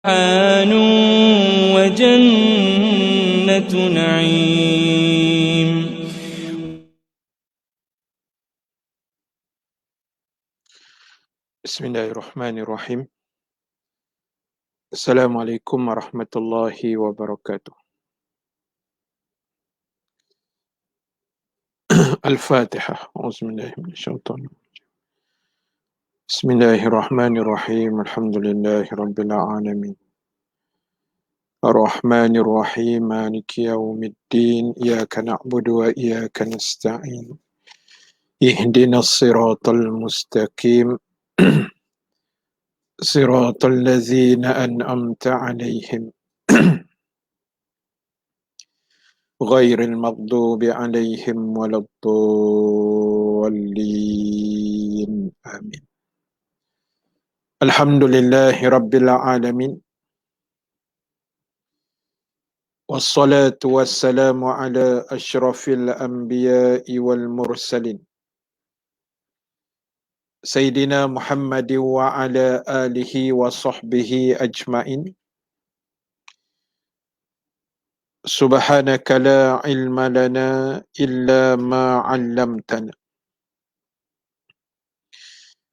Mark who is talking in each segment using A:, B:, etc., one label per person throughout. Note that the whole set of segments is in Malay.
A: ريحان وجنة نعيم.
B: Bismillahirrahmanirrahim. Assalamualaikum warahmatullahi wabarakatuh. Al-Fatihah. Auzubillahiminasyaitonir rajim. Bismillahirrahmanirrahim. Alhamdulillahi rabbil alamin. Ar-Rahmanir-Rahim. Maliki yaumiddin. Iyyaka na'budu wa iyyaka nasta'in. Ihdinas siratal mustaqim. Siratal ladzina an'amta 'alaihim. Ghairil maghdubi 'alaihim waladdallin. Amin. Alhamdulillahi rabbil alamin. Wassalatu wassalamu ala asyrafil anbiya'i wal mursalin. Sayyidina Muhammadin wa ala alihi wa sahbihi ajma'in. Subhanaka la ilma lana illa ma 'allamtana.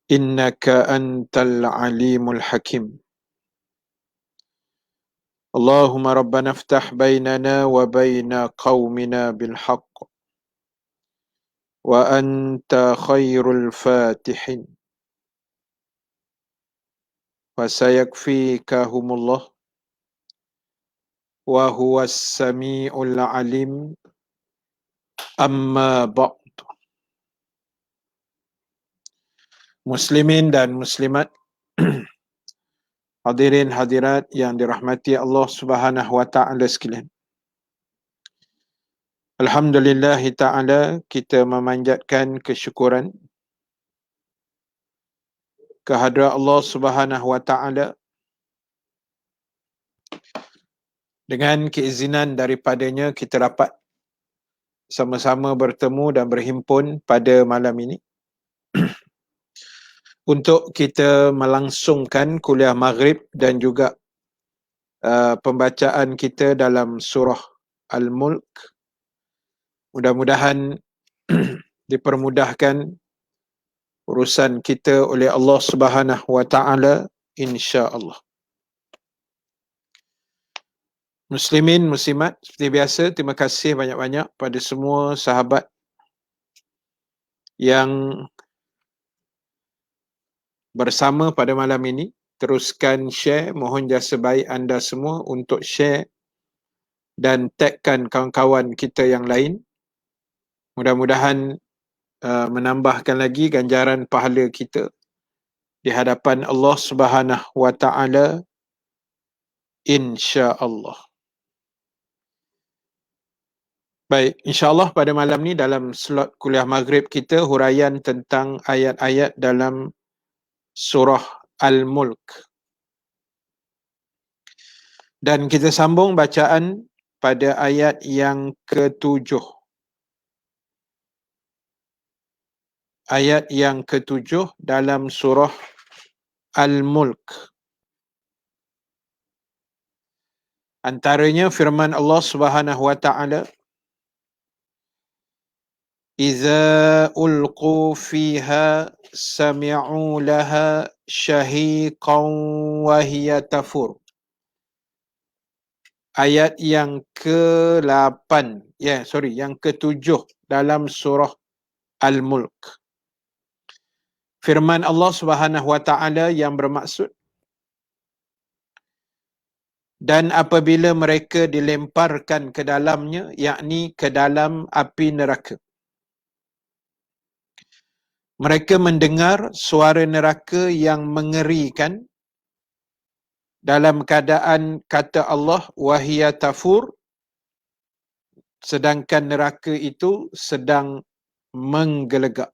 B: Innaka antal alimul hakim. Allahumma rabbana iftah bainana wa baina qaumina bil haqq. Wa anta khairul fatihin. Wa sayakfikahumullah. Wa huwas sami'ul alim. Amma ba'd. Muslimin dan muslimat, hadirin hadirat yang dirahmati Allah Subhanahu wa taala sekalian. Alhamdulillah taala, kita memanjatkan kesyukuran kehadrat Allah Subhanahu wa taala dengan keizinan daripadanya kita dapat sama-sama bertemu dan berhimpun pada malam ini untuk kita melangsungkan kuliah maghrib dan juga pembacaan kita dalam surah Al-Mulk. Mudah-mudahan dipermudahkan urusan kita oleh Allah Subhanahu wa taala, insya-Allah. Muslimin, muslimat, seperti biasa, terima kasih banyak-banyak pada semua sahabat yang bersama pada malam ini. Teruskan share, mohon jasa baik anda semua untuk share dan tagkan kawan-kawan kita yang lain. Mudah-mudahan menambahkan lagi ganjaran pahala kita di hadapan Allah Subhanahu wa taala, insya-Allah. Baik, insya-Allah pada malam ni dalam slot kuliah maghrib kita huraian tentang ayat-ayat dalam surah Al-Mulk. Dan kita sambung bacaan pada ayat yang ke-7. Ayat yang ke-7 dalam surah Al-Mulk. Antaranya firman Allah Subhanahu wa taala, "Iza ulqu fiha sami'u laha syahiqan wa hiya tafur." Ayat yang ke-8, yang ke-7 dalam surah Al-Mulk. Firman Allah Subhanahu wa taala yang bermaksud, dan apabila mereka dilemparkan ke dalamnya, yakni ke dalam api neraka, mereka mendengar suara neraka yang mengerikan dalam keadaan kata Allah wahia tafur, sedangkan neraka itu sedang menggelegak.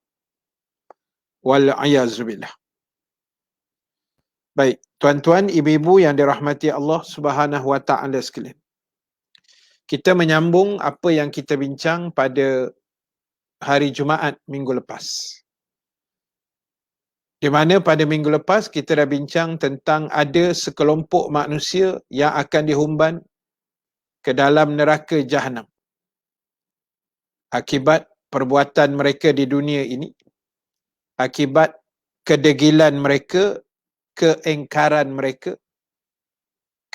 B: Wal'ayazubillah. Baik, tuan-tuan, ibu-ibu yang dirahmati Allah Subhanahu wa taala sekalian. Kita menyambung apa yang kita bincang pada hari Jumaat minggu lepas. Di mana pada minggu lepas kita dah bincang tentang ada sekelompok manusia yang akan dihumban ke dalam neraka Jahannam akibat perbuatan mereka di dunia ini, akibat kedegilan mereka, keingkaran mereka,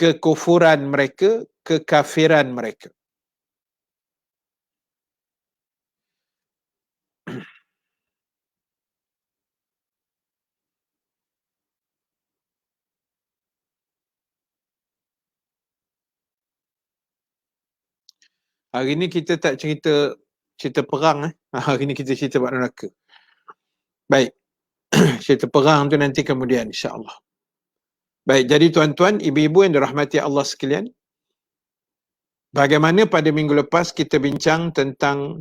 B: kekufuran mereka, kekafiran mereka. Hari ni kita tak cerita perang. Hari ni kita cerita bab neraka. Baik. Cerita perang tu nanti kemudian insya-Allah. Baik, jadi tuan-tuan, ibu-ibu yang dirahmati Allah sekalian, bagaimana pada minggu lepas kita bincang tentang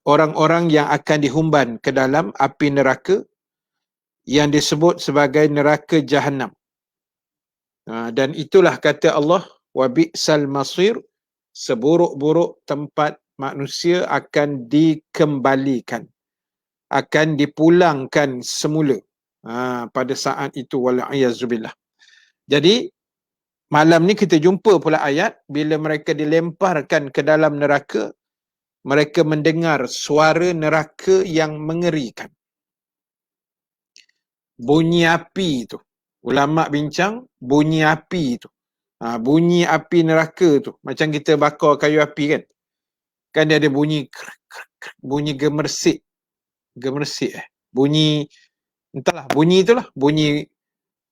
B: orang-orang yang akan dihumban ke dalam api neraka yang disebut sebagai neraka Jahannam. Dan itulah kata Allah, wa bi'sal masir, seburuk-buruk tempat manusia akan dikembalikan, akan dipulangkan semula pada saat itu, wal'iyazubillah. Jadi malam ni kita jumpa pula ayat bila mereka dilemparkan ke dalam neraka, mereka mendengar suara neraka yang mengerikan. Bunyi api itu, ulama bincang bunyi api itu. Bunyi api neraka tu macam kita bakar kayu api kan. Kan dia ada bunyi bunyi gemersik. Bunyi entahlah, bunyi itulah, bunyi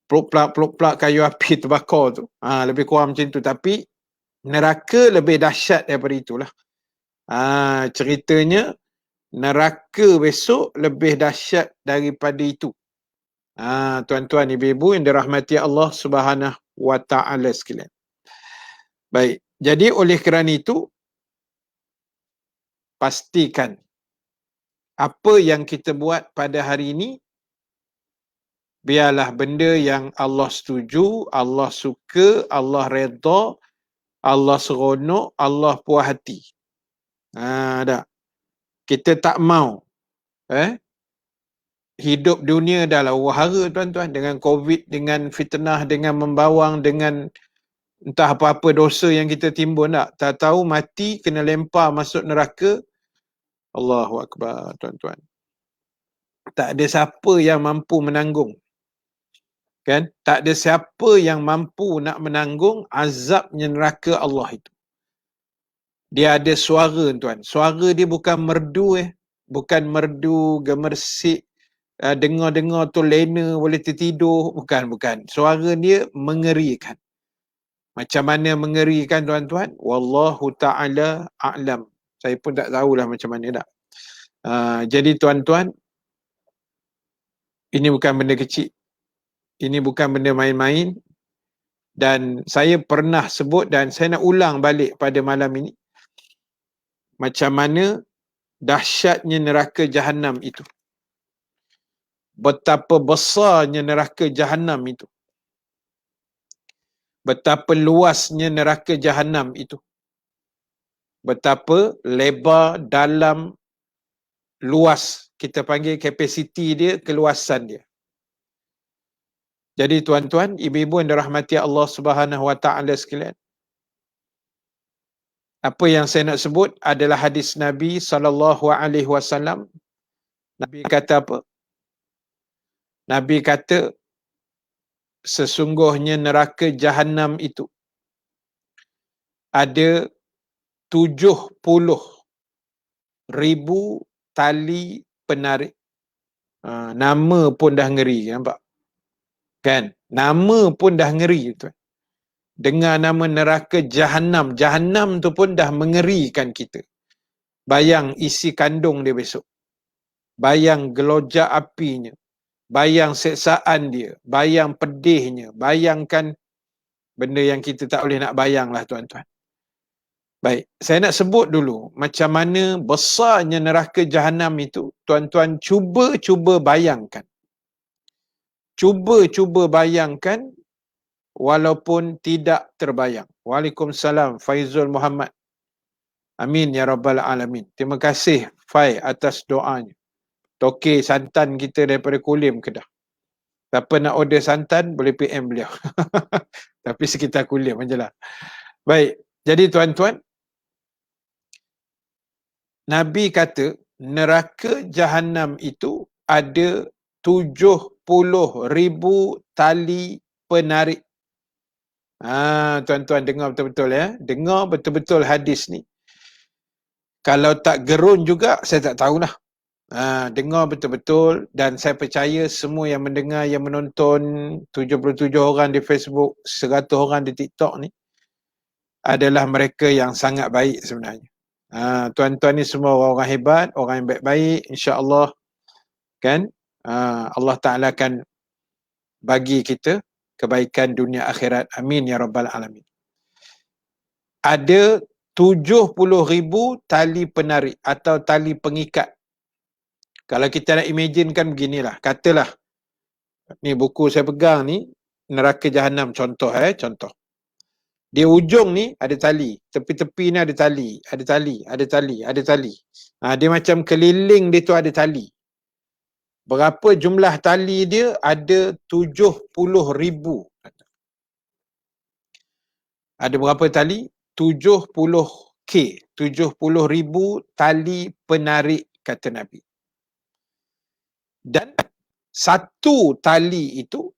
B: plok-plak kayu api terbakar tu. Lebih kurang macam tu, tapi neraka lebih dahsyat daripada itulah. Ceritanya neraka besok lebih dahsyat daripada itu. Tuan-tuan, ibu-ibu yang dirahmati Allah Subhanahu wa ta'ala sekalian. Baik, jadi oleh kerana itu pastikan apa yang kita buat pada hari ini biarlah benda yang Allah setuju, Allah suka, Allah redha, Allah seronok, Allah puas hati. Dah. Kita tak mau hidup dunia dah lah wahara tuan-tuan, dengan COVID, dengan fitnah, dengan membawang, dengan entah apa-apa dosa yang kita timbun tak. Tak tahu mati kena lempar masuk neraka. Allahu Akbar tuan-tuan. Tak ada siapa yang mampu menanggung. Kan? Tak ada siapa yang mampu nak menanggung azabnya neraka Allah itu. Dia ada suara tuan. Suara dia bukan merdu bukan merdu gemersik, dengar-dengar tu lena boleh tertidur, bukan. Suara dia mengerikan. Macam mana mengerikan tuan-tuan? Wallahu ta'ala a'lam. Saya pun tak tahulah macam mana dah. Jadi tuan-tuan, ini bukan benda kecil. Ini bukan benda main-main. Dan saya pernah sebut dan saya nak ulang balik pada malam ini. Macam mana dahsyatnya neraka Jahannam itu. Betapa besarnya neraka Jahannam itu. Betapa luasnya neraka Jahannam itu. Betapa lebar, dalam, luas. Kita panggil kapasiti dia, keluasan dia. Jadi tuan-tuan, ibu-ibu yang dirahmati Allah Subhanahu wa ta'ala sekalian, apa yang saya nak sebut adalah hadis Nabi SAW. Nabi kata apa? Nabi kata, sesungguhnya neraka Jahannam itu ada 70,000 tali penarik. Nama pun dah ngeri, nampak? Kan? Nama pun dah ngeri tuan. Dengar nama neraka Jahannam. Jahannam tu pun dah mengerikan kita. Bayang isi kandung dia besok. Bayang gelojak apinya. Bayang seksaan dia. Bayang pedihnya. Bayangkan benda yang kita tak boleh nak bayang lah tuan-tuan. Baik, saya nak sebut dulu macam mana besarnya neraka Jahannam itu. Tuan-tuan cuba bayangkan. Cuba bayangkan walaupun tidak terbayang. Waalaikumsalam Faizul Muhammad. Amin ya rabbal alamin. Terima kasih Fai atas doanya. Tokey santan kita daripada Kulim Kedah. Siapa nak order santan boleh PM beliau. Tapi sekitar Kulim ajalah. Baik, jadi tuan-tuan, Nabi kata neraka Jahannam itu ada 70,000 tali penarik. Tuan-tuan dengar betul-betul ya. Dengar betul-betul hadis ni. Kalau tak gerun juga, saya tak tahulah. Dengar betul-betul dan saya percaya semua yang mendengar, yang menonton 77 orang di Facebook, 100 orang di TikTok ni adalah mereka yang sangat baik sebenarnya. Tuan-tuan ni semua orang-orang hebat, orang yang baik-baik, insya-Allah kan. Allah Ta'ala akan bagi kita kebaikan dunia akhirat. Amin ya rabbal alamin. Ada 70,000 tali penarik atau tali pengikat. Kalau kita nak imaginekan beginilah, katalah ni buku saya pegang ni, neraka Jahannam contoh. Di ujung ni ada tali, tepi-tepi ni ada tali, ada tali, ada tali, ada tali. Dia macam keliling dia tu ada tali. Berapa jumlah tali dia? Ada 70,000. Ada berapa tali? 70K, 70,000 tali penarik kata Nabi. Dan satu tali itu,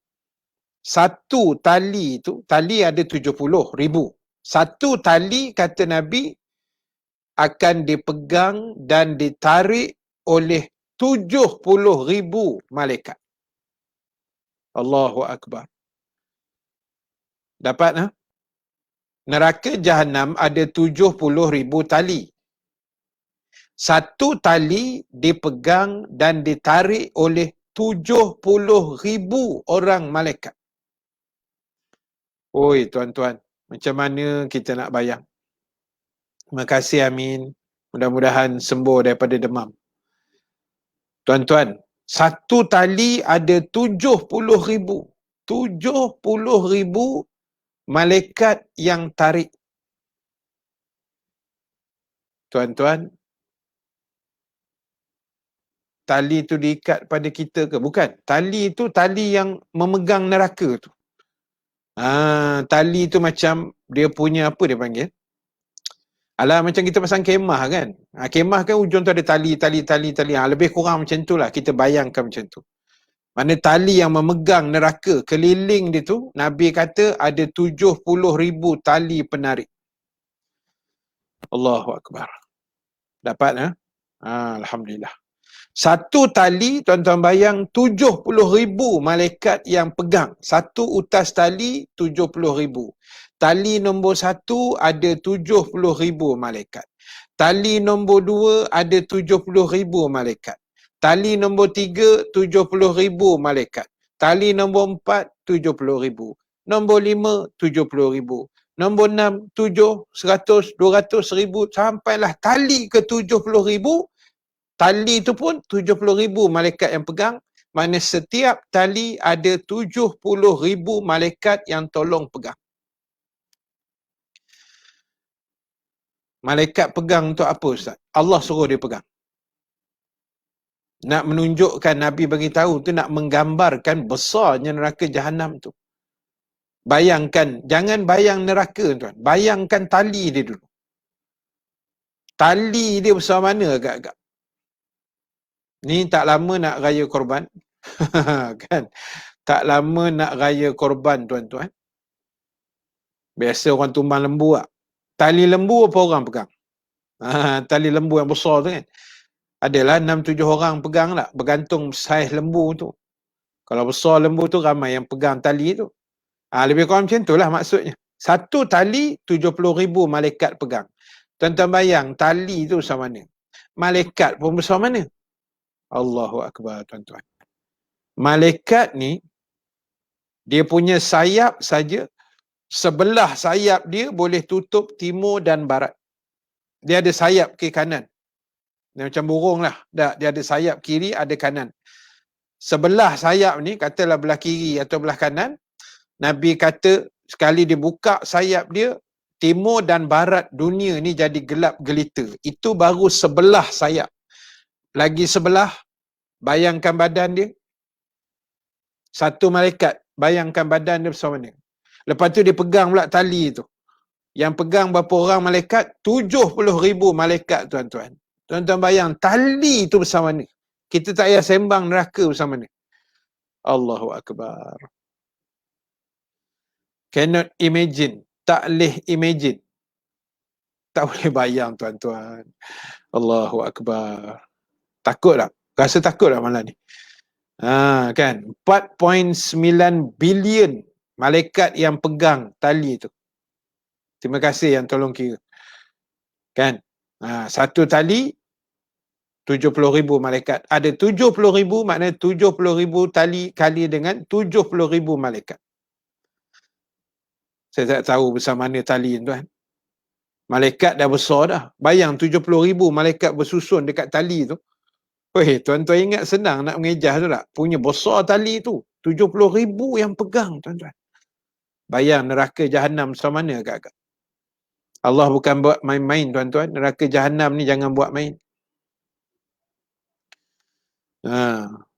B: tali ada 70,000. Satu tali kata Nabi akan dipegang dan ditarik oleh 70,000 malaikat. Allahu Akbar. Dapat neraka Jahannam ada 70,000 tali. Satu tali dipegang dan ditarik oleh 70,000 orang malaikat. Oi tuan-tuan, macam mana kita nak bayang? Terima kasih Amin. Mudah-mudahan sembuh daripada demam. Tuan-tuan, satu tali ada 70,000. 70,000 malaikat yang tarik. Tuan-tuan, tali itu diikat pada kita ke? Bukan. Tali itu tali yang memegang neraka tu. Tali itu macam dia punya apa dia panggil? Macam kita pasang kemah kan. Kemah kan ujung tu ada tali. Lebih kurang macam tu lah. Kita bayangkan macam tu. Mana tali yang memegang neraka keliling dia tu, Nabi kata ada 70,000 tali penarik. Allahu Akbar. Dapat Alhamdulillah. Satu tali, tuan-tuan bayang 70,000 malaikat yang pegang. Satu utas tali 70,000. Tali nombor 1 ada 70,000 malaikat. Tali nombor 2 ada 70,000 malaikat. Tali nombor 3 70,000 malaikat. Tali nombor 4 70,000. Nombor 5 70,000. Nombor 6 7 100 200 1000 sampailah tali ke 70,000. Tali itu pun 70,000 malaikat yang pegang. Mana setiap tali ada 70,000 malaikat yang tolong pegang. Malaikat pegang untuk apa Ustaz? Allah suruh dia pegang. Nak menunjukkan, Nabi bagi tahu tu nak menggambarkan besarnya neraka Jahannam tu. Bayangkan, jangan bayang neraka tuan. Bayangkan tali dia dulu. Tali dia besar mana agak-agak. Ni tak lama nak raya korban. Kan? Tak lama nak raya korban tuan-tuan. Biasa orang tumbang lembu lah. Tali lembu apa orang pegang? Tali lembu yang besar tu kan. Adalah 6-7 orang pegang lah. Bergantung saiz lembu tu. Kalau besar lembu tu ramai yang pegang tali tu. Lebih kurang macam tu lah maksudnya. Satu tali 70,000 malaikat pegang. Tuan-tuan bayang tali tu besar mana? Malaikat pun besar mana? Allahu Akbar tuan-tuan. Malaikat ni dia punya sayap saja, sebelah sayap dia boleh tutup timur dan barat. Dia ada sayap kiri kanan. Dia macam burung lah. Dia ada sayap kiri, ada kanan. Sebelah sayap ni, katalah belah kiri atau belah kanan, Nabi kata sekali dia buka sayap dia, timur dan barat dunia ni jadi gelap gelita. Itu baru sebelah sayap. Lagi sebelah Bayangkan badan dia. Satu malaikat. Bayangkan badan dia besar mana. Lepas tu dia pegang pula tali tu. Yang pegang berapa orang malaikat? 70,000 malaikat, tuan-tuan. Tuan-tuan bayang, tali tu besar mana. Kita tak payah sembang neraka besar mana. Allahu Akbar. Cannot imagine. Tak boleh imagine. Tak boleh bayang, tuan-tuan. Allahu Akbar. Takut tak? Rasa takut tak malam ni? Kan? 4.9 bilion malaikat yang pegang tali tu. Terima kasih yang tolong kira. Kan? Satu tali 70,000 malaikat. Ada 70,000, maknanya 70,000 tali kali dengan 70,000 malaikat. Saya tak tahu besar mana tali tuan. Malaikat dah besar dah. Bayang 70,000 malaikat bersusun dekat tali tu. Weh, tuan-tuan ingat senang nak mengejah tu tak? Punya besar tali tu. 70,000 yang pegang, tuan-tuan. Bayang neraka Jahannam besar mana agak-agak. Allah bukan buat main-main, tuan-tuan. Neraka Jahannam ni jangan buat main.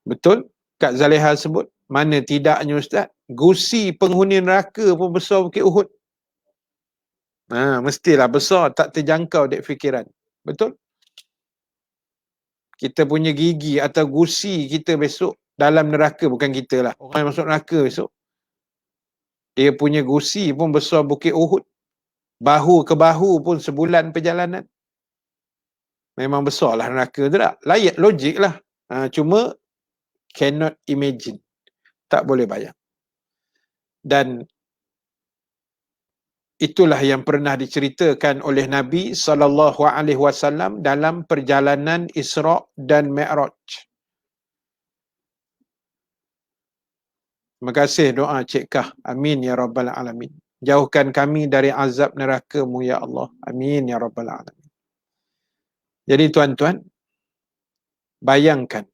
B: Betul? Kak Zaleha sebut. Mana tidaknya Ustaz? Gusi penghuni neraka pun besar Bukit Uhud. Mestilah besar, tak terjangkau dek fikiran. Betul? Kita punya gigi atau gusi kita besok dalam neraka, bukan kita lah. Orang yang masuk neraka besok. Dia punya gusi pun besar Bukit Uhud. Bahu ke bahu pun sebulan perjalanan. Memang besar lah neraka tu tak? Layak, logik lah. Cuma cannot imagine. Tak boleh bayang. Dan itulah yang pernah diceritakan oleh Nabi SAW dalam perjalanan Isra' dan Mi'raj. Terima kasih doa Cik Kah. Amin ya Rabbal Alamin. Jauhkan kami dari azab neraka-Mu ya Allah. Amin ya Rabbal Alamin. Jadi tuan-tuan, bayangkan.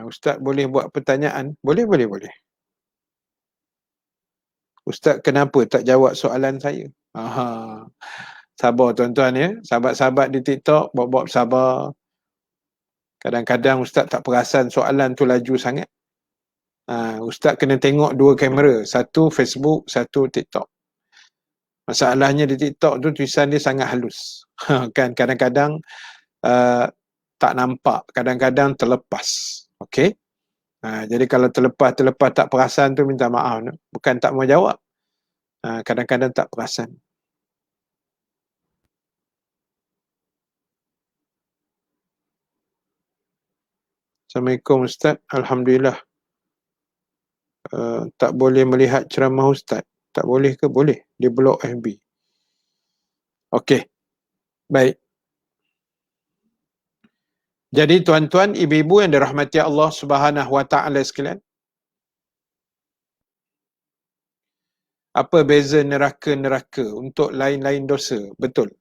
B: Ustaz boleh buat pertanyaan? Boleh. Ustaz kenapa tak jawab soalan saya? Sabar tuan-tuan ya. Sahabat-sahabat di TikTok, buat sabar. Kadang-kadang Ustaz tak perasan soalan tu laju sangat. Ustaz kena tengok dua kamera. Satu Facebook, satu TikTok. Masalahnya di TikTok tu tulisan dia sangat halus. Kan kadang-kadang tak nampak. Kadang-kadang terlepas. Okey? Jadi kalau terlepas tak perasan tu minta maaf. Bukan tak mau jawab. Kadang-kadang tak perasan. Assalamualaikum Ustaz. Alhamdulillah. Tak boleh melihat ceramah Ustaz. Tak boleh ke? Boleh. Dia blok FB. Okey. Baik. Jadi tuan-tuan, ibu-ibu yang dirahmati Allah Subhanahu Wa Taala sekalian. Apa beza neraka-neraka untuk lain-lain dosa? Betul.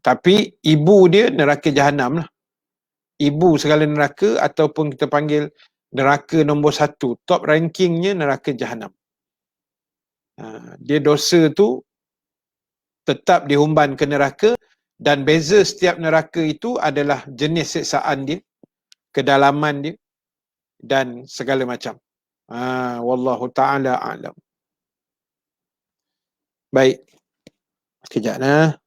B: Tapi ibu dia neraka Jahannam lah. Ibu segala neraka, ataupun kita panggil neraka nombor 1. Top rankingnya neraka Jahannam. Dia dosa tu tetap dihumban ke neraka, dan beza setiap neraka itu adalah jenis siksaan dia, kedalaman dia, dan segala macam. Wallahu ta'ala a'lam. Baik. Sekejap lah.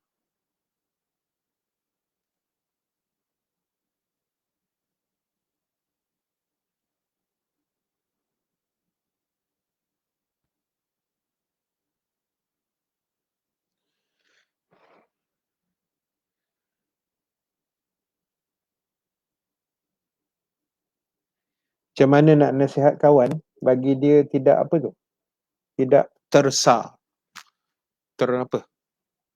B: Macam mana nak nasihat kawan bagi dia tidak apa tu? Tidak apa?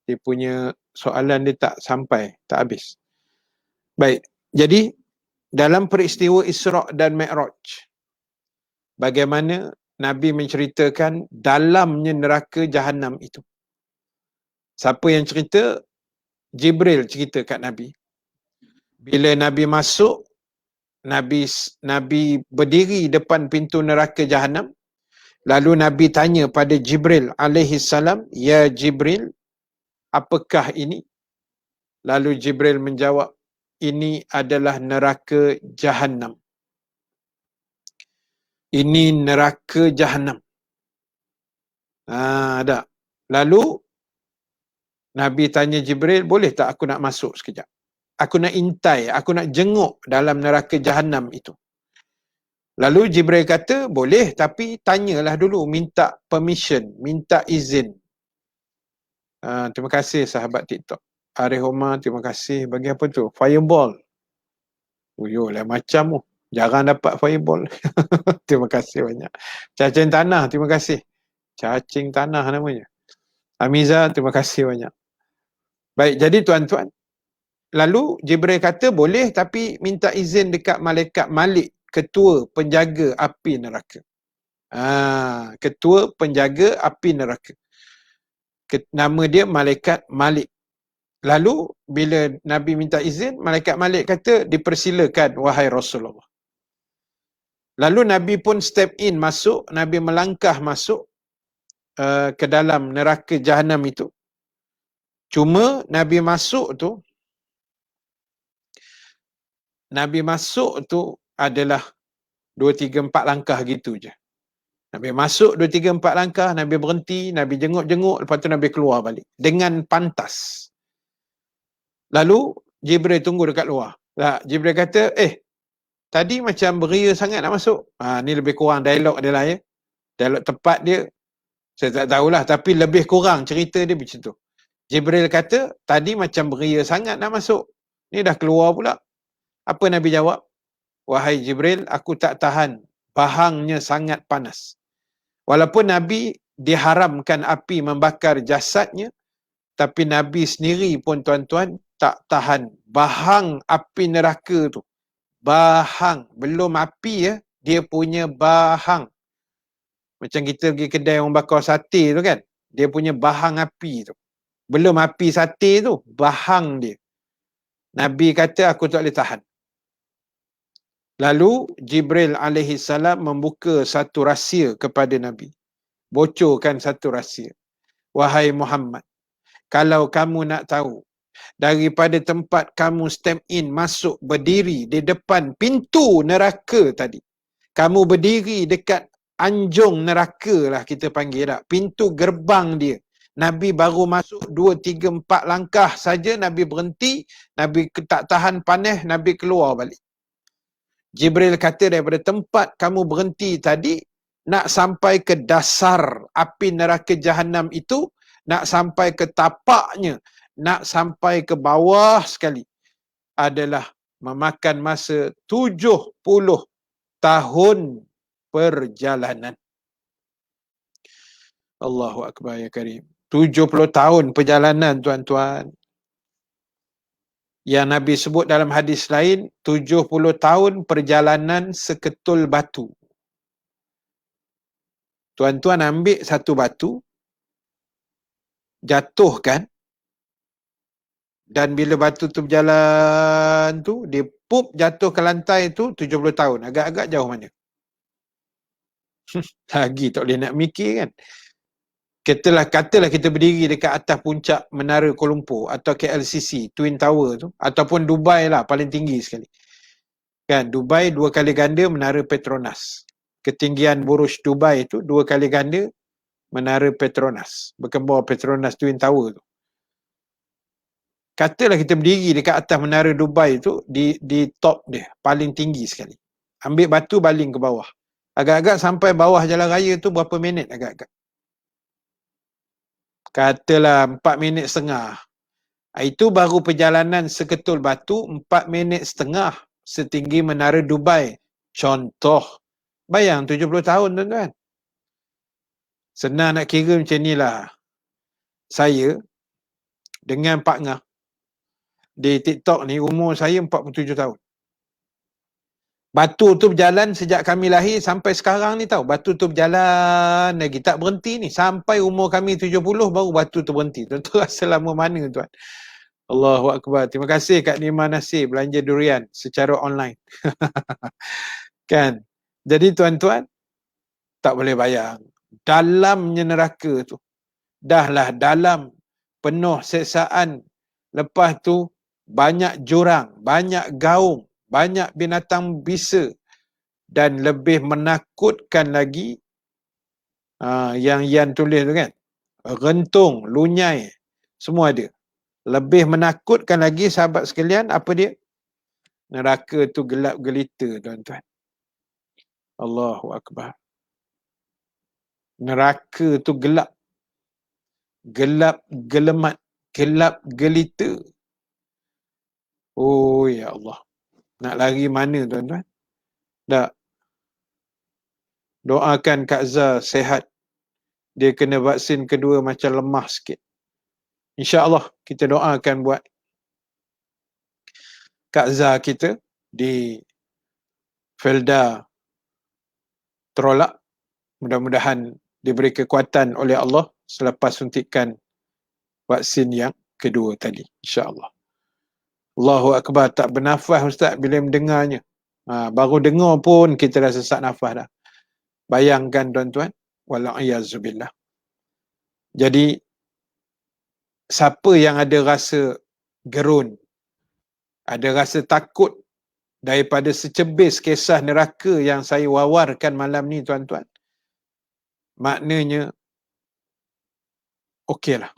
B: Dia punya soalan dia tak sampai, tak habis. Baik. Jadi dalam peristiwa Isra' dan Mi'raj, bagaimana Nabi menceritakan dalamnya neraka Jahannam itu. Siapa yang cerita? Jibril cerita kat Nabi. Bila Nabi masuk, Nabi berdiri depan pintu neraka Jahannam. Lalu Nabi tanya pada Jibril alaihi salam, "Ya Jibril, apakah ini?" Lalu Jibril menjawab, ini adalah neraka Jahannam. Ini neraka Jahannam. Ada. Lalu Nabi tanya Jibril, boleh tak aku nak masuk sekejap? Aku nak intai, aku nak jenguk dalam neraka Jahannam itu. Lalu Jibril kata, boleh, tapi tanyalah dulu, minta permission, minta izin. Terima kasih sahabat TikTok. Arif Omar, terima kasih. Bagi apa tu? Fireball. Lah macam jarang dapat fireball. Terima kasih banyak. Cacing tanah, terima kasih. Cacing tanah namanya. Amiza, terima kasih banyak. Baik, jadi tuan-tuan. Lalu Jibril kata, boleh, tapi minta izin dekat malaikat Malik, ketua penjaga api neraka. Ketua penjaga api neraka. Nama dia malaikat Malik. Lalu bila Nabi minta izin, malaikat Malik kata, dipersilakan wahai Rasulullah. Lalu Nabi pun step in masuk, Nabi melangkah masuk ke dalam neraka Jahannam itu. Cuma Nabi masuk tu adalah 2, 3, 4 langkah gitu je. Nabi masuk 2, 3, 4 langkah, Nabi berhenti, Nabi jenguk-jenguk, lepas tu Nabi keluar balik dengan pantas. Lalu Jibril tunggu dekat luar. Jibril kata, tadi macam beria sangat nak masuk. Ni lebih kurang dialog dia lah ya. Dialog tepat dia, saya tak tahulah, tapi lebih kurang cerita dia macam tu. Jibril kata, tadi macam beria sangat nak masuk. Ni dah keluar pula. Apa Nabi jawab? Wahai Jibril, aku tak tahan. Bahangnya sangat panas. Walaupun Nabi diharamkan api membakar jasadnya, tapi Nabi sendiri pun tuan-tuan tak tahan bahang api neraka tu. Bahang. Belum api ya, dia punya bahang. Macam kita pergi kedai orang bakar sate tu kan. Dia punya bahang api tu. Belum api sate tu, bahang dia. Nabi kata aku tak boleh tahan. Lalu Jibril alaihi salam membuka satu rahsia kepada Nabi. Bocorkan satu rahsia. Wahai Muhammad, kalau kamu nak tahu, daripada tempat kamu step in, masuk, berdiri di depan pintu neraka tadi. Kamu berdiri dekat anjung neraka lah kita panggil tak. Pintu gerbang dia. Nabi baru masuk 2, 3, 4 langkah saja, Nabi berhenti, Nabi tak tahan panas, Nabi keluar balik. Jibril kata daripada tempat kamu berhenti tadi, nak sampai ke dasar api neraka Jahannam itu, nak sampai ke tapaknya, nak sampai ke bawah sekali, adalah memakan masa 70 tahun perjalanan. Allahu Akbar ya Karim. 70 tahun perjalanan tuan-tuan. Yang Nabi sebut dalam hadis lain, 70 tahun perjalanan seketul batu. Tuan-tuan ambil satu batu, jatuhkan, dan bila batu tu berjalan tu, dia pup jatuh ke lantai tu 70 tahun. Agak-agak jauh mana? Lagi tak boleh nak mikir kan? Katalah kita berdiri dekat atas puncak Menara Kuala Lumpur atau KLCC, Twin Tower tu, ataupun Dubai lah paling tinggi sekali. Kan, Dubai 2 kali ganda Menara Petronas. Ketinggian Burj Dubai tu 2 kali ganda Menara Petronas. Berkembang Petronas Twin Tower tu. Katalah kita berdiri dekat atas Menara Dubai tu, di top dia, paling tinggi sekali. Ambil batu baling ke bawah. Agak-agak sampai bawah jalan raya tu berapa minit agak-agak? Katalah 4 minit setengah. Itu baru perjalanan seketul batu 4 minit setengah setinggi Menara Dubai. Contoh. Bayang 70 tahun tuan-tuan. Senang nak kira macam ni lah. Saya dengan Pak Ngah di TikTok ni, umur saya 47 tahun. Batu tu berjalan sejak kami lahir sampai sekarang ni tahu. Batu tu berjalan lagi, tak berhenti ni. Sampai umur kami 70 baru batu tu berhenti. Tuan-tuan rasa lama mana tuan? Allahu Akbar. Terima kasih Kak Nima Nasir belanja durian secara online. Kan? Jadi tuan-tuan, tak boleh bayang. Dalamnya neraka tu. Dahlah dalam, penuh seksaan. Lepas tu banyak jurang, banyak gaung, banyak binatang bisa, dan lebih menakutkan lagi yang Yan tulis tu kan, rentung, lunyai, semua ada. Lebih menakutkan lagi sahabat sekalian, apa dia? Neraka tu gelap gelita, tuan-tuan. Allahu Akbar. Neraka tu gelap. Gelap gelemat, gelap gelita. Oh ya Allah. Nak lari mana, tuan-tuan? Tak. Doakan Kak Zah sehat. Dia kena vaksin kedua macam lemah sikit. InsyaAllah kita doakan buat Kak Zah kita di Felda Terolak. Mudah-mudahan diberi kekuatan oleh Allah selepas suntikan vaksin yang kedua tadi. InsyaAllah. Allahu Akbar. Tak bernafas Ustaz bila mendengarnya. Baru dengar pun kita dah sesak nafas dah. Bayangkan tuan-tuan. Wala'iyyazubillah. Jadi, siapa yang ada rasa gerun, ada rasa takut daripada secebis kisah neraka yang saya wawarkan malam ni, tuan-tuan, maknanya okeylah.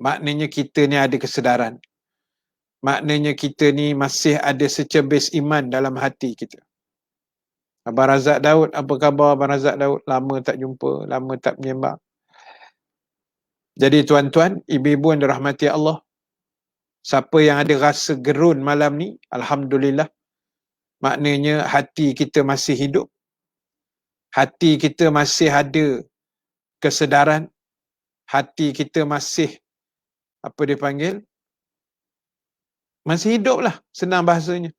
B: Maknanya kita ni ada kesedaran. Maknanya kita ni masih ada secebis iman dalam hati kita. Abang Razak Daud, apa khabar Abang Razak Daud? Lama tak jumpa, lama tak menyembang. Jadi tuan-tuan, ibu-ibu yang dirahmati Allah, siapa yang ada rasa gerun malam ni, alhamdulillah, maknanya hati kita masih hidup. Hati kita masih ada kesedaran. Hati kita masih, apa dia panggil? Masih hidup lah, senang bahasanya.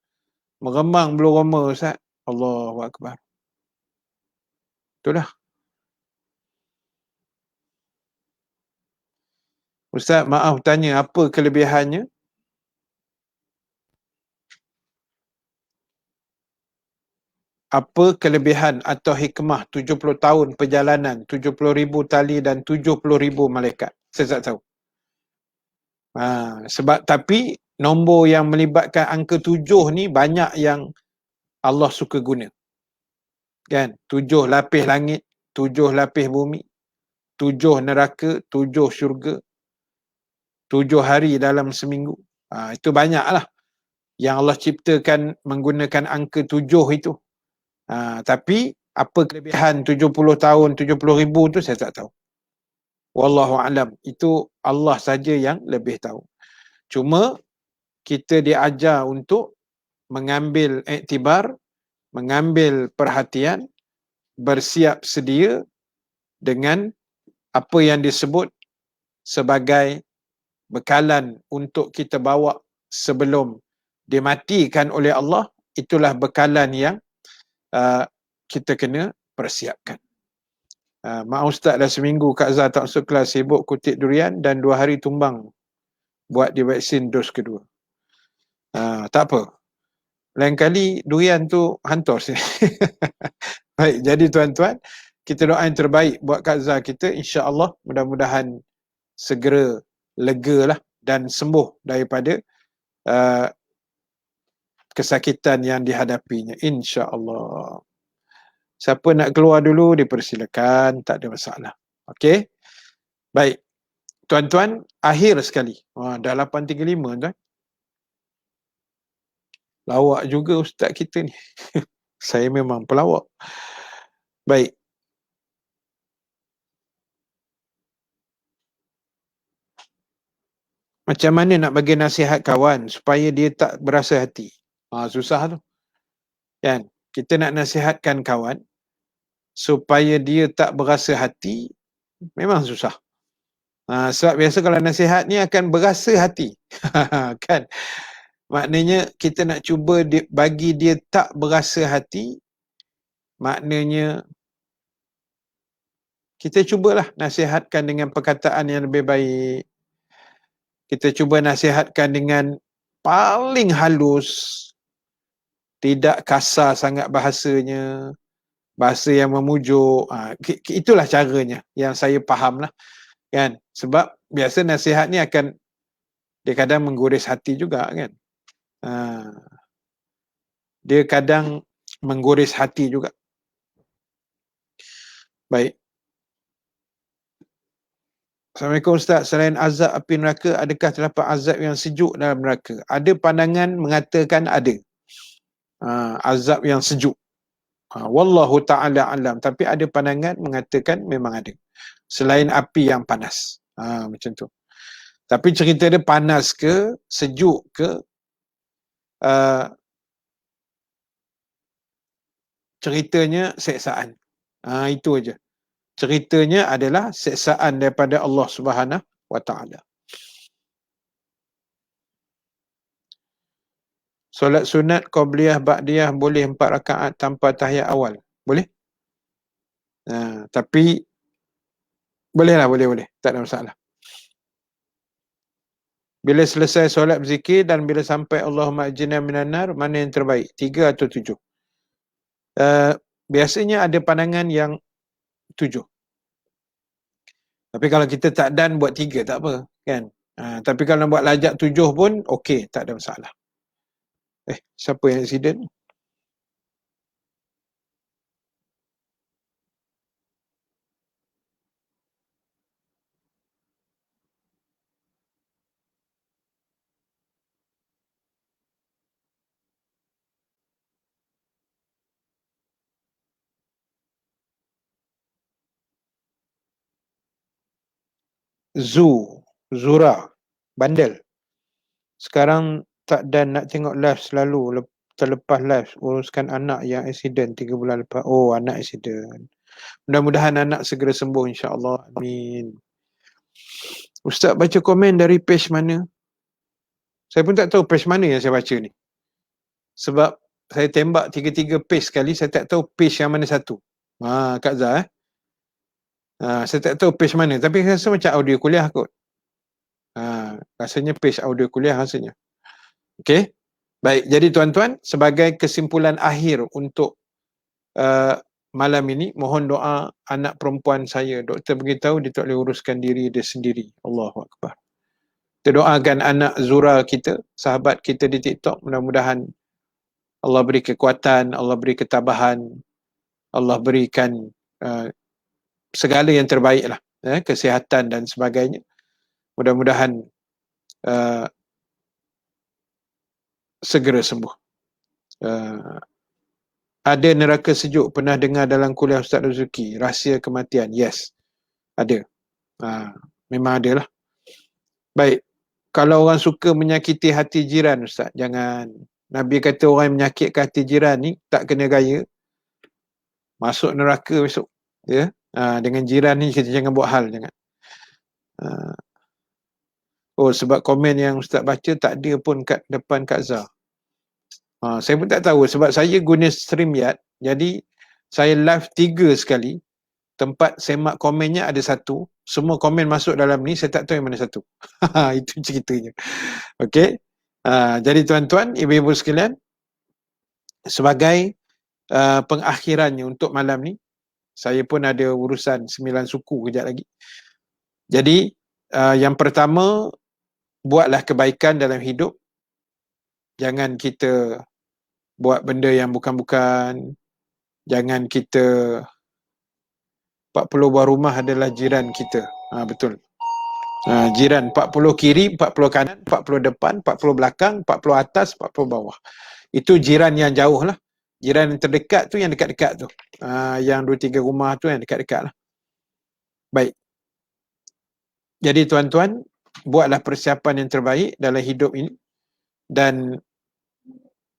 B: Meremang belum roma, Ustaz. Allahu Akbar. Itulah. Ustaz, maaf tanya, apa kelebihannya? Apa kelebihan atau hikmah 70 tahun perjalanan, 70,000 tali dan 70,000 malaikat? Saya tak tahu. Sebab tapi nombor yang melibatkan angka 7 ni banyak yang Allah suka guna. Kan? 7 lapis langit, 7 lapis bumi, 7 neraka, 7 syurga, 7 hari dalam seminggu. Itu banyaklah yang Allah ciptakan menggunakan angka 7 itu. Tapi apa kelebihan 70 tahun, 70,000 tu saya tak tahu. Wallahu alam. Itu Allah saja yang lebih tahu. Cuma kita diajar untuk mengambil iktibar, mengambil perhatian, bersiap sedia dengan apa yang disebut sebagai bekalan untuk kita bawa sebelum dimatikan oleh Allah. Itulah bekalan yang kita kena persiapkan. Maaf Ustaz, dah seminggu Kak Zah tak masuk kelas, sibuk kutip durian dan 2 hari tumbang buat divaksin dos kedua. Tak apa. Lain kali durian tu hantar sini. Baik, jadi tuan-tuan, kita doa yang terbaik buat Kak Zah kita. InsyaAllah mudah-mudahan segera lega lah dan sembuh daripada kesakitan yang dihadapinya. InsyaAllah. Siapa nak keluar dulu, dipersilakan. Tak ada masalah. Okey? Baik. Tuan-tuan, akhir sekali. Dah 8.35, tuan. Lawak juga ustaz kita ni. Saya memang pelawak. Baik. Macam mana nak bagi nasihat kawan supaya dia tak berasa hati? Susah tu. Kan? Kita nak nasihatkan kawan supaya dia tak berasa hati, memang susah. Sebab biasa kalau nasihat ni akan berasa hati. Kan? Maknanya kita nak cuba bagi dia tak berasa hati, maknanya kita cubalah nasihatkan dengan perkataan yang lebih baik. Kita cuba nasihatkan dengan paling halus, tidak kasar sangat bahasanya, bahasa yang memujuk. Itulah caranya yang saya faham lah. Kan? Sebab biasa nasihat ni akan Dia kadang mengguris hati juga kan. Dia kadang mengguris hati juga. Baik. Assalamualaikum Ustaz, selain azab api neraka, adakah terdapat azab yang sejuk dalam neraka? Ada pandangan mengatakan ada. Azab yang sejuk. Wallahu ta'ala alam. Tapi ada pandangan mengatakan memang ada. Selain api yang panas. Macam tu. Tapi cerita dia panas ke, sejuk ke, ceritanya seksaan. Itu aja. Ceritanya adalah seksaan daripada Allah Subhanahu wa ta'ala. Solat sunat, qabliyah, ba'diyah boleh 4 rakaat tanpa tahiyat awal. Boleh? Tapi bolehlah, boleh. Tak ada masalah. Bila selesai solat berzikir dan bila sampai Allahumma ajirna minan nar, mana yang terbaik? 3 atau 7? Biasanya ada pandangan yang 7. Tapi kalau kita tak dan buat 3 tak apa, kan? Tapi kalau buat lajak 7 pun okey, tak ada masalah. Siapa yang accident? Zura, bandel. Sekarang tak dan nak tengok live selalu, terlepas live uruskan anak yang accident 3 bulan lepas. Oh, anak accident. Mudah-mudahan anak segera sembuh insya-Allah. Amin. Ustaz baca komen dari page mana? Saya pun tak tahu page mana yang saya baca ni. Sebab saya tembak 3 page sekali, saya tak tahu page yang mana satu. Kak Zah saya tak tahu page mana, tapi rasa macam audio kuliah kot. Rasanya page audio kuliah rasanya. Okey. Baik, jadi tuan-tuan, sebagai kesimpulan akhir untuk malam ini, mohon doa anak perempuan saya. Doktor beritahu dia tak boleh uruskan diri dia sendiri. Allahu Akbar. Kita doakan anak Zura kita, sahabat kita di TikTok, mudah-mudahan Allah beri kekuatan, Allah beri ketabahan, Allah berikan segala yang terbaik lah, kesihatan dan sebagainya. Mudah-mudahan segera sembuh. Ada neraka sejuk, pernah dengar dalam kuliah Ustaz Razzuki, rahsia kematian. Yes, ada. Memang ada lah. Baik, kalau orang suka menyakiti hati jiran Ustaz, jangan. Nabi kata orang yang menyakitkan hati jiran ni tak kena gaya, masuk neraka besok. Ya, dengan jiran ni kita jangan buat hal, jangan. Oh, sebab komen yang Ustaz baca tak ada pun kat depan Kak Zah. Saya pun tak tahu sebab saya guna StreamYard. Jadi saya live 3 sekali. Tempat semak komennya ada 1. Semua komen masuk dalam ni, saya tak tahu yang mana satu. Itu ceritanya. Okey. Jadi tuan-tuan, ibu-ibu sekalian, sebagai pengakhirannya untuk malam ni, saya pun ada urusan 9 suku kejap lagi. Jadi yang pertama, buatlah kebaikan dalam hidup. Jangan kita buat benda yang bukan-bukan. Jangan kita 40 buah rumah adalah jiran kita. Betul. Jiran 40 kiri, 40 kanan, 40 depan, 40 belakang, 40 atas, 40 bawah. Itu jiran yang jauh lah. Jiran yang terdekat tu yang dekat-dekat tu. Yang 2-3 rumah tu yang dekat-dekat lah. Baik. Jadi tuan-tuan, buatlah persiapan yang terbaik dalam hidup ini. Dan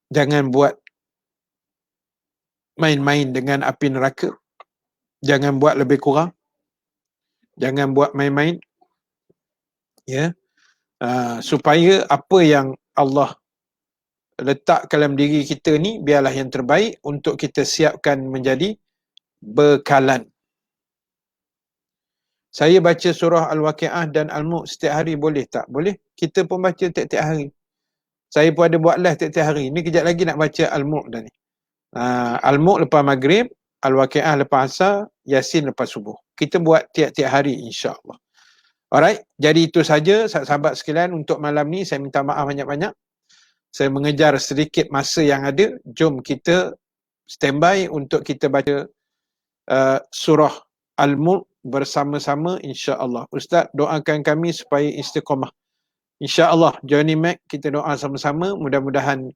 B: jangan buat main-main dengan api neraka. Jangan buat lebih kurang. Jangan buat main-main. Ya. Supaya apa yang Allah letak dalam diri kita ni biarlah yang terbaik untuk kita siapkan menjadi bekalan. Saya baca surah Al-Waqi'ah dan Al-Mulk setiap hari boleh tak? Boleh. Kita pun baca tiap-tiap hari. Saya pun ada buat live tiap-tiap hari. Ni kejap lagi nak baca Al-Mulk dah ni. Al-Mulk lepas maghrib, Al-Waqi'ah lepas asar, Yasin lepas subuh. Kita buat tiap-tiap hari insya-Allah. Alright, jadi itu saja sahabat sekalian untuk malam ni. Saya minta maaf banyak-banyak. Saya mengejar sedikit masa yang ada. Jom kita standby untuk kita baca surah Al-Mulk bersama-sama insya-Allah. Ustaz doakan kami supaya istiqamah. InsyaAllah, Johnny Mac, kita doa sama-sama. Mudah-mudahan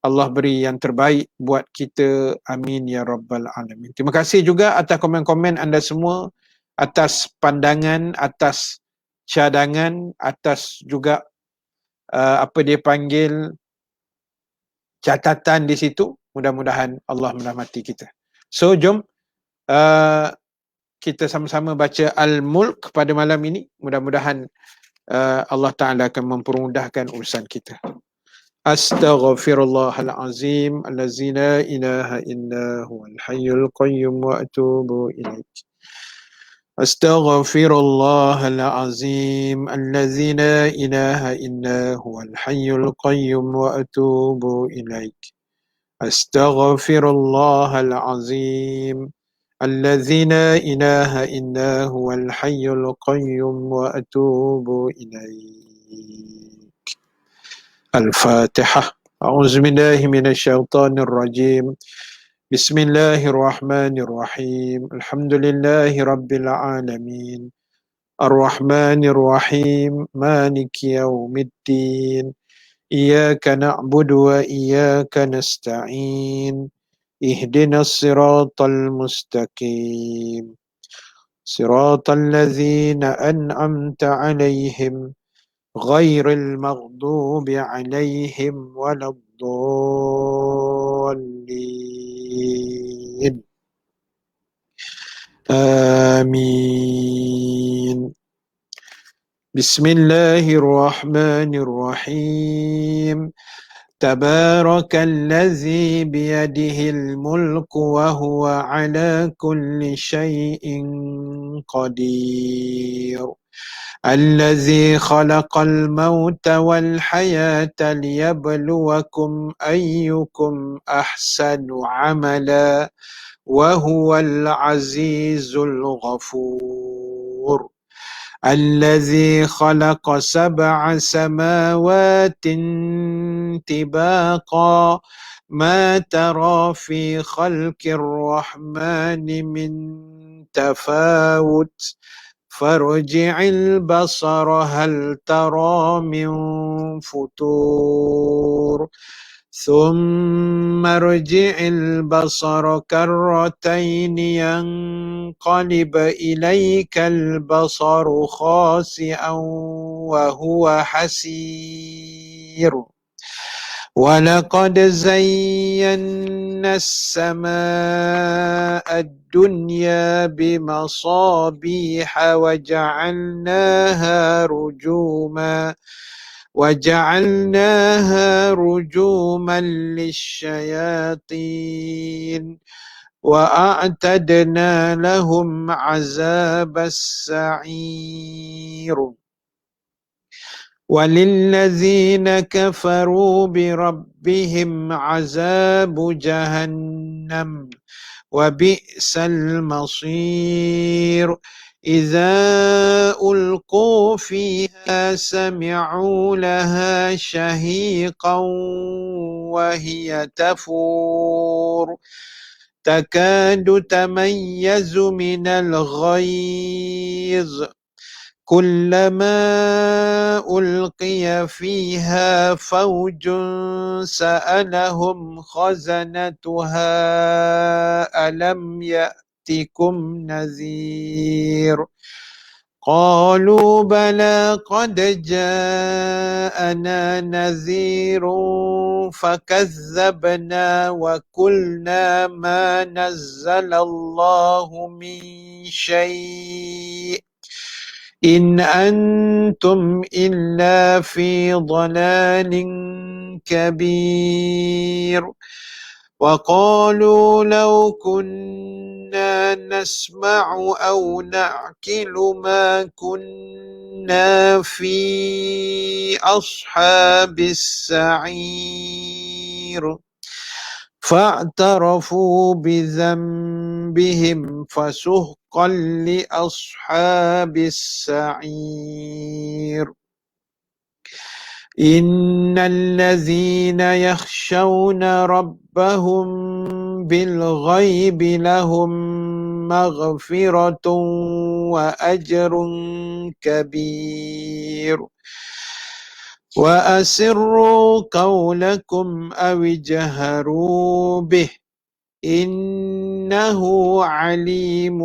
B: Allah beri yang terbaik buat kita. Amin ya Rabbal Alamin. Terima kasih juga atas komen-komen anda semua, atas pandangan, atas cadangan, atas juga apa dia panggil, catatan di situ. Mudah-mudahan Allah merahmati kita. So, jom kita sama-sama baca Al-Mulk pada malam ini. Mudah-mudahan Allah Ta'ala akan mempermudahkan urusan kita. Astaghfirullahalazim allazi la ilaha illa huwal hayyul qayyum wa atubu ilaik. Astaghfirullahalazim allazi la ilaha illa huwal hayyul qayyum wa atubu ilaik. Astaghfirullahalazim الذي لا إله إلا هو الحي القيوم وأتوب إليك. الفاتحة. أعوذ بالله من الشيطان الرجيم. بسم الله الرحمن الرحيم. الحمد لله رب العالمين الرحمن الرحيم مالك يوم الدين إياك نعبد وإياك نستعين اهدنا الصراط المستقيم صراط الذين أنعمت عليهم غير المغضوب عليهم ولا الضالين آمين. بسم الله الرحمن الرحيم. تبارك الذي بيده الملك وهو على كل شيء قدير. الذي خلق الموت والحياة ليبلوكم أيكم أحسن عملا وهو العزيز الغفور. الذي خلق 7 سماوات طباقا ما ترى في خلق الرحمن من تفاوت فارجع البصر هل ترى من فطور ثم ارجع البصر كرتين ينقلب إليك البصر خاسئا وهو حسير. ولقد زينا السماء الدنيا بمصابيح وجعلناها رجوما للشياطين وأعتدنا لهم عذاب السعير. وللذين كفروا بربهم عذاب جهنم وبئس المصير. إذا ألقوا فيها سمعوا لها شهيقا وهي تفور تكاد تميز من الغيظ كلما ألقي فيها فوج سألهم خزنتها ألم يأتكم نذير قالوا بلى قد جاءنا نذير فكذبنا وقلنا ما نزل الله من شيء إن أنتم إلا في ضلال كبير. وقالوا لو كنا نسمع أو نعقل ما كنا في أصحاب السعير فاعترفوا بذنبهم بهم فسحقا لأصحاب السعير إن الذين يخشون ربهم بالغيب لهم مغفرة وأجر كبير وأسروا قولكم أو اجهروا به إنه عليم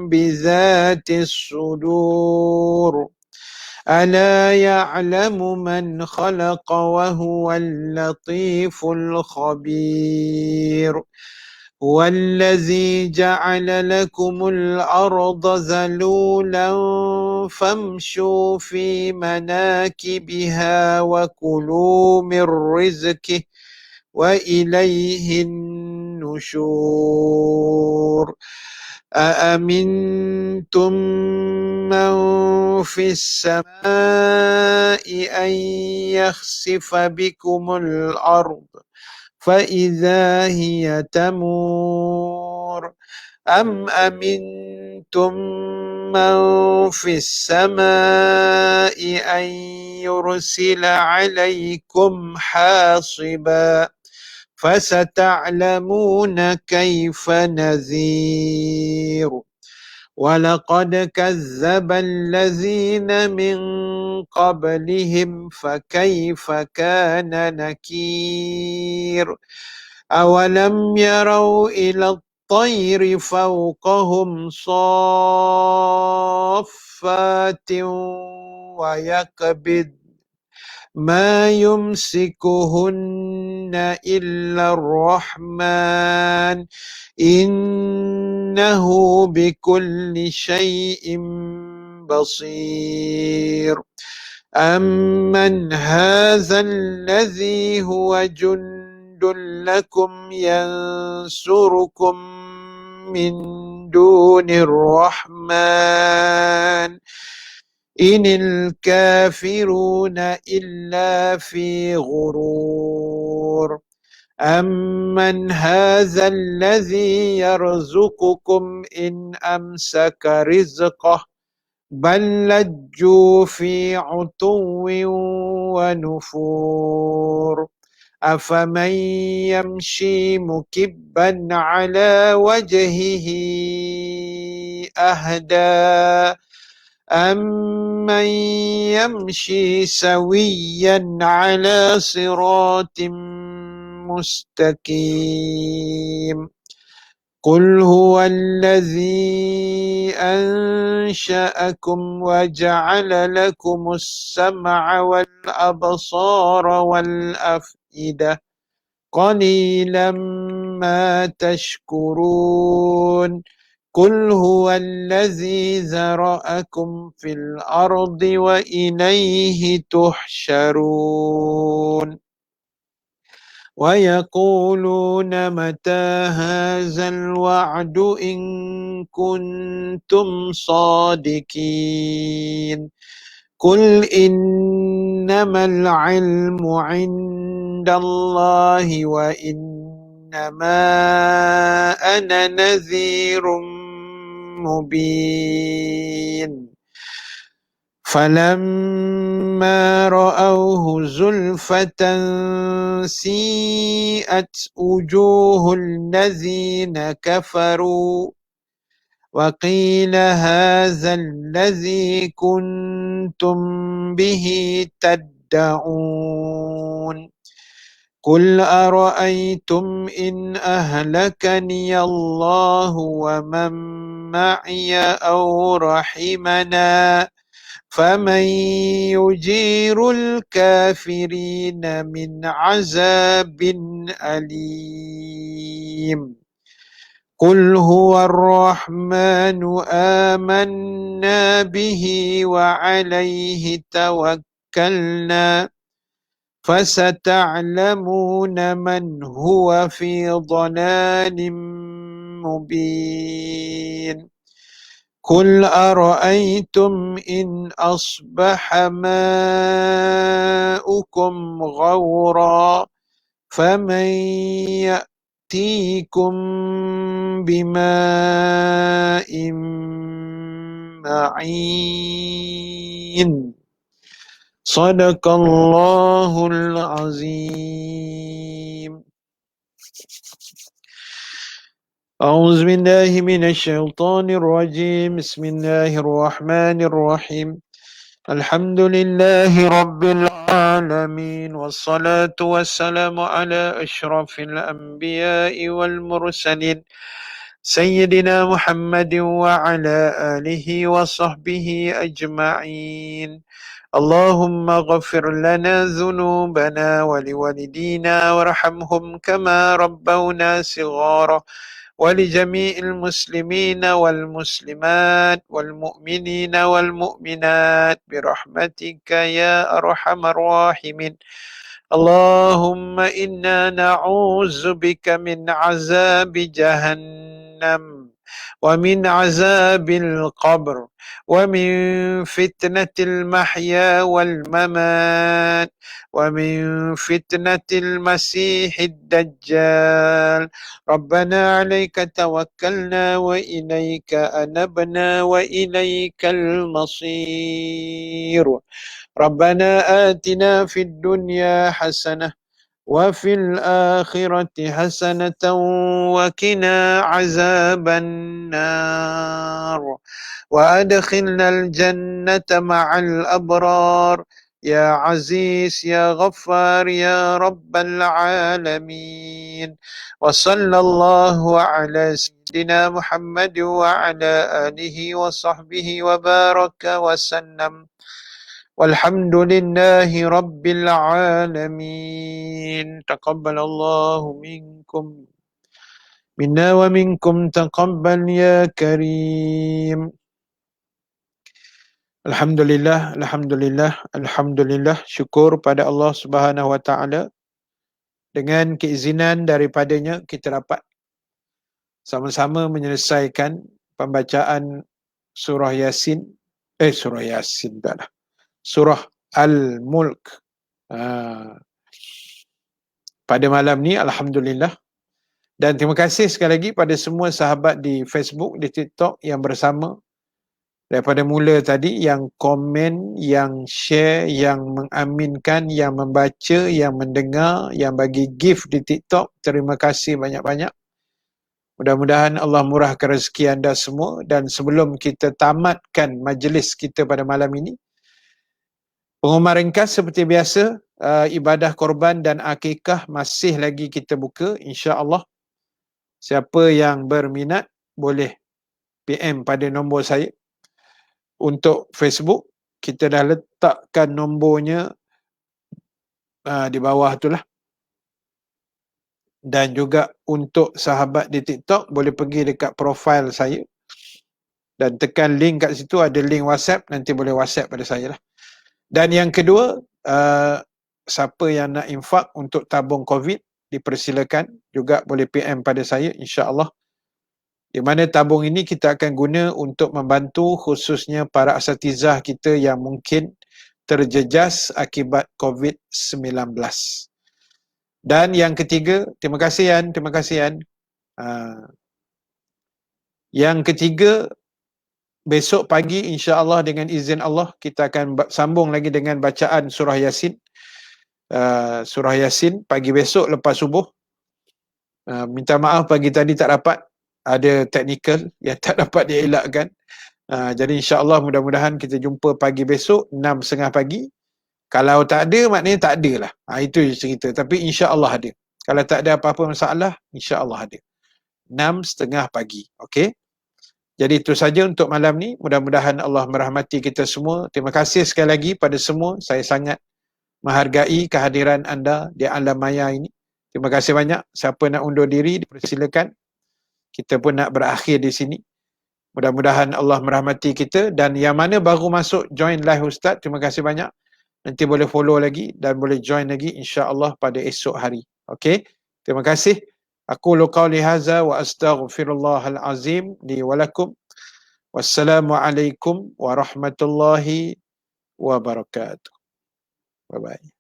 B: بذات الصدور ألا يعلم من خلق وهو اللطيف الخبير هو الذي جعل لكم الأرض ذلولا فامشوا في مناكبها وكلوا من رزقه وإليه النشور أأمنتم من في السماء أن يخسف بكم الأرض فإذا هي تمور أم أمنتم من في السماء أن يرسل عليكم حاصبا فستعلمون كيف نذير ولقد كذب الذين من قبلهم فكيف كان نكير أولم يروا إلى الطير فوقهم صافات ويقبض ما يمسكهن إلا الرحمن إنه بكل شيء بصير أمن هذا الذي هو جند لكم ينصركم من دون الرحمن إن الكافرون إلا في غرور أمن هذا الذي يرزقكم إن أمسك رزقه بل لجوا في عتو ونفور أفمن يمشي مكبا على وجهه أهدى أمن يمشي سويا على صراط مستقيم قل هو الذي أنشأكم وجعل لكم السمع والأبصار والأفئدة قليلا ما تشكرون قل هو الذي ذرأكم في الأرض وإليه تحشرون ويقولون متى هذا الوعد إن كنتم صادقين قل إنما العلم عند الله وإنما أنا نذير مبين فلما رأوه زلفة سيئت وجوه الذين كفروا وقيل هذا الذي كنتم به تدعون قل أرأيتم إن أهلكني الله ومن معي أو رحمنا فمن يجير الكافرين من عذاب أليم قل هو الرحمن آمنا به وعليه توكلنا فستعلمون من هو في ضلال مبين قل أرأيتم إن أصبح ماؤكم غورا فمن يأتيكم بماء معين صدق الله العظيم. أعوذ بالله من الشيطان الرجيم. بسم الله الرحمن الرحيم. الحمد لله رب العالمين، والصلاة والسلام على أشرف الأنبياء والمرسلين سيدنا محمد وعلى آله وصحبه أجمعين. اللهم اغفر لنا ذنوبنا ولوالدينا وارحمهم كما ربونا صغارا، ولجميع المسلمين والمسلمات والمؤمنين والمؤمنات برحمتك يا أرحم الراحمين. اللهم إنا نعوذ بك من عذاب جهنم ومن عذاب القبر ومن فتنة المحيا والممات ومن فتنة المسيح الدجال. ربنا عليك توكلنا وإليك أنبنا وإليك المصير. ربنا آتنا في الدنيا حسنة وفي الآخرة حسنة وقنا عذاب النار وأدخلنا الجنة مع الأبرار يا عزيز يا غفار يا رب العالمين. وصلى الله على سيدنا محمد وعلى آله وصحبه وبارك وسلم، والحمد لله رب العالمين. تقبل الله منكم منا ومنكم تقبل يا كريم. Alhamdulillah, Alhamdulillah, Alhamdulillah. Syukur pada Allah Subhanahu Wa Taala. Dengan keizinan daripadanya kita dapat sama-sama menyelesaikan pembacaan surah Yasin. Surah Yasin taklah. Surah Al-Mulk. Pada malam ni, Alhamdulillah. Dan terima kasih sekali lagi pada semua sahabat di Facebook, di TikTok yang bersama. Daripada mula tadi, yang komen, yang share, yang mengaminkan, yang membaca, yang mendengar, yang bagi gift di TikTok. Terima kasih banyak-banyak. Mudah-mudahan Allah murahkan rezeki anda semua. Dan sebelum kita tamatkan majlis kita pada malam ini, pengumuman ringkas seperti biasa, ibadah korban dan akikah masih lagi kita buka, insya-Allah. Siapa yang berminat boleh PM pada nombor saya. Untuk Facebook, kita dah letakkan nombornya di bawah itulah. Dan juga untuk sahabat di TikTok, boleh pergi dekat profil saya dan tekan link kat situ, ada link WhatsApp, nanti boleh WhatsApp pada saya lah. Dan yang kedua, siapa yang nak infak untuk tabung COVID, dipersilakan juga boleh PM pada saya, insya-Allah. Di mana tabung ini kita akan guna untuk membantu khususnya para asatizah kita yang mungkin terjejas akibat COVID-19. Dan yang ketiga, terima kasih Yan, terima kasih Yan. Yang ketiga, besok pagi insya-Allah dengan izin Allah kita akan sambung lagi dengan bacaan surah Yasin. Surah Yasin pagi besok lepas subuh. Minta maaf pagi tadi tak dapat, ada teknikal yang tak dapat dielakkan. Jadi insya-Allah mudah-mudahan kita jumpa pagi besok 6.30 pagi. Kalau tak ada maknanya tak ada lah. Itu je cerita. Tapi insya-Allah ada. Kalau tak ada apa-apa masalah, insya-Allah ada. 6.30 pagi. Okey. Jadi itu saja untuk malam ni. Mudah-mudahan Allah merahmati kita semua. Terima kasih sekali lagi pada semua. Saya sangat menghargai kehadiran anda di alam maya ini. Terima kasih banyak. Siapa nak undur diri, dipersilakan. Kita pun nak berakhir di sini. Mudah-mudahan Allah merahmati kita. Dan yang mana baru masuk join live Ustaz, terima kasih banyak. Nanti boleh follow lagi dan boleh join lagi insya-Allah pada esok hari. Okey. Terima kasih. Aku qauli hadza wa astaghfirullahal azim li wa lakum. Wassalamualaikum warahmatullahi wabarakatuh. Bye bye.